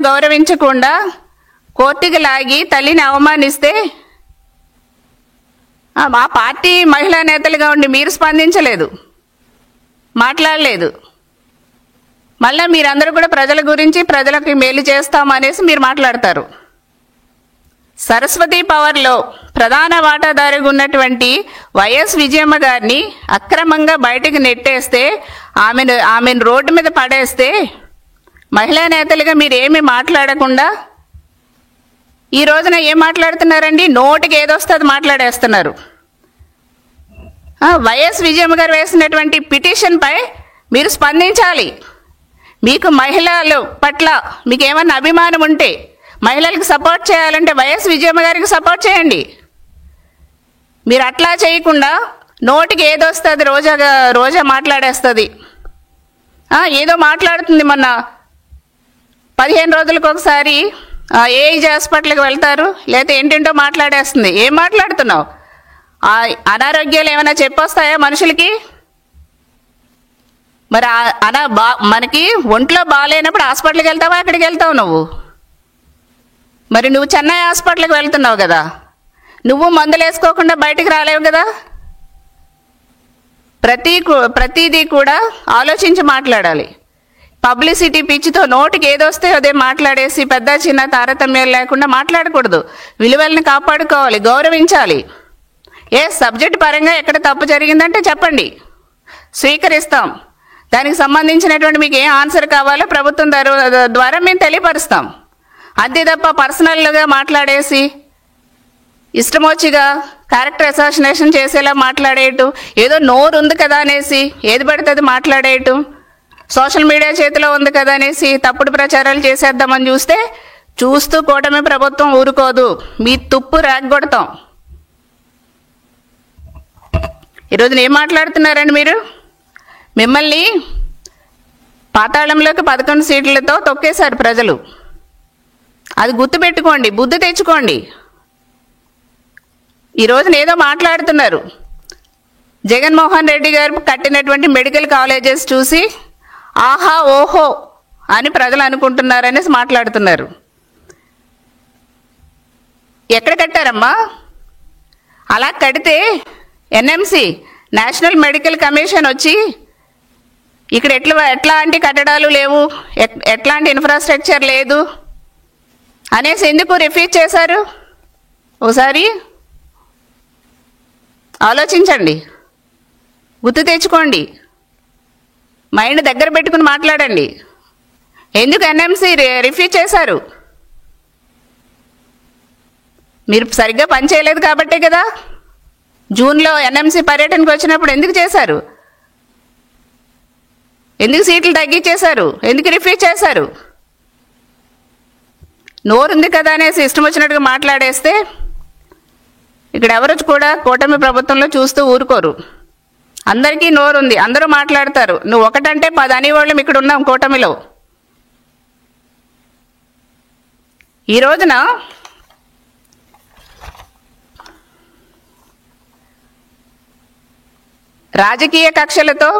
గౌరవించకుండా కోర్టుకి లాగి తల్లిని అవమానిస్తే మా పార్టీ మహిళా నేతలుగా ఉండి మీరు స్పందించలేదు, మాట్లాడలేదు. మళ్ళీ మీరందరూ కూడా ప్రజల గురించి ప్రజలకు మేలు చేస్తామనేసి మీరు మాట్లాడతారు. సరస్వతి పవర్లో ప్రధాన వాటాదారుగా ఉన్నటువంటి వైఎస్ విజయమ్మ గారిని అక్రమంగా బయటకు నెట్టేస్తే, ఆమెను రోడ్డు మీద పడేస్తే మహిళా నేతలుగా మీరు ఏమీ మాట్లాడకుండా ఈ రోజున ఏం మాట్లాడుతున్నారండి? నోటికి ఏదొస్తుంది మాట్లాడేస్తున్నారు. వైఎస్ విజయమ్మ గారు వేసినటువంటి పిటిషన్పై మీరు స్పందించాలి. మీకు మహిళల పట్ల మీకు ఏమన్నా అభిమానం ఉంటే, మహిళలకు సపోర్ట్ చేయాలంటే వైఎస్ విజయమ్మ గారికి సపోర్ట్ చేయండి. మీరు అట్లా చేయకుండా నోటికి ఏదొస్తుంది రోజా మాట్లాడేస్తుంది. ఏదో మాట్లాడుతుంది. మొన్న 15 రోజులకు ఒకసారి ఏజ్ హాస్పిటల్కి వెళ్తారు, లేకపోతే ఏంటంటో మాట్లాడేస్తుంది. ఏం మాట్లాడుతున్నావు? అనారోగ్యాలు ఏమైనా చెప్పొస్తాయా మనుషులకి? మరి మనకి ఒంట్లో బాగాలేనప్పుడు హాస్పిటల్కి వెళ్తావా, ఎక్కడికి వెళ్తావు నువ్వు? మరి నువ్వు చెన్నై హాస్పిటల్కి వెళ్తున్నావు కదా, నువ్వు మందులు వేసుకోకుండా బయటికి రాలేవు కదా. ప్రతిదీ కూడా ఆలోచించి మాట్లాడాలి. పబ్లిసిటీ పిచ్చితో నోటికి ఏదొస్తే అదే మాట్లాడేసి పెద్ద చిన్న తారతమ్యాలు లేకుండా మాట్లాడకూడదు. విలువలను కాపాడుకోవాలి, గౌరవించాలి. సబ్జెక్ట్ పరంగా ఎక్కడ తప్పు జరిగిందంటే చెప్పండి, స్వీకరిస్తాం. దానికి సంబంధించినటువంటి మీకు ఏ ఆన్సర్ కావాలో ప్రభుత్వం ద్వారా మేము తెలియపరుస్తాం. అంతే తప్ప పర్సనల్గా మాట్లాడేసి ఇష్టమొచ్చిగా క్యారెక్టర్ అసాసినేషన్ చేసేలా మాట్లాడేయటం, ఏదో నోరు ఉంది కదా అనేసి ఏది పడితే అది మాట్లాడేయటం, సోషల్ మీడియా చేతిలో ఉంది కదా అనేసి తప్పుడు ప్రచారాలు చేసేద్దామని చూస్తూ కూటమి ప్రభుత్వం ఊరుకోదు. మీ తుప్పు రాగొడతాం. ఈరోజున ఏం మాట్లాడుతున్నారండి మీరు? మిమ్మల్ని పాతాళంలోకి 11 సీట్లతో తొక్కేశారు ప్రజలు. అది గుర్తుపెట్టుకోండి, బుద్ధి తెచ్చుకోండి. ఈ రోజున ఏదో మాట్లాడుతున్నారు. జగన్మోహన్ రెడ్డి గారు కట్టినటువంటి మెడికల్ కాలేజెస్ చూసి ఆహా ఓహో అని ప్రజలు అనుకుంటున్నారనేసి మాట్లాడుతున్నారు. ఎక్కడ కట్టారమ్మా? అలా కడితే ఎన్ఎంసి నేషనల్ మెడికల్ కమిషన్ వచ్చి ఇక్కడ ఎట్లాంటి కట్టడాలు లేవు, ఎట్లాంటి ఇన్ఫ్రాస్ట్రక్చర్ లేదు అనేసి ఎందుకు రిఫ్యూజ్ చేశారు? ఓసారి ఆలోచించండి, గుర్తు తెచ్చుకోండి, మైండ్ దగ్గర పెట్టుకుని మాట్లాడండి. ఎందుకు ఎన్ఎంసి రిఫ్యూజ్ చేశారు? మీరు సరిగ్గా పనిచేయలేదు కాబట్టే కదా. జూన్లో ఎన్ఎంసి పర్యటనకు వచ్చినప్పుడు ఎందుకు చేశారు? ఎందుకు సీట్లు తగ్గించేశారు? ఎందుకు రిఫ్యూజ్ చేశారు? నోరుంది కదా అనేసి ఇష్టం వచ్చినట్టుగా మాట్లాడేస్తే ఇక్కడ ఎవరు కూడా కూటమి ప్రభుత్వంలో చూస్తూ ఊరుకోరు. అందరికీ నోరుంది, అందరూ మాట్లాడతారు. నువ్వు ఒకటంటే 10 అనేవాళ్ళం ఇక్కడ ఉన్నాం కూటమిలో. ఈ రోజున రాజకీయ కక్షలతో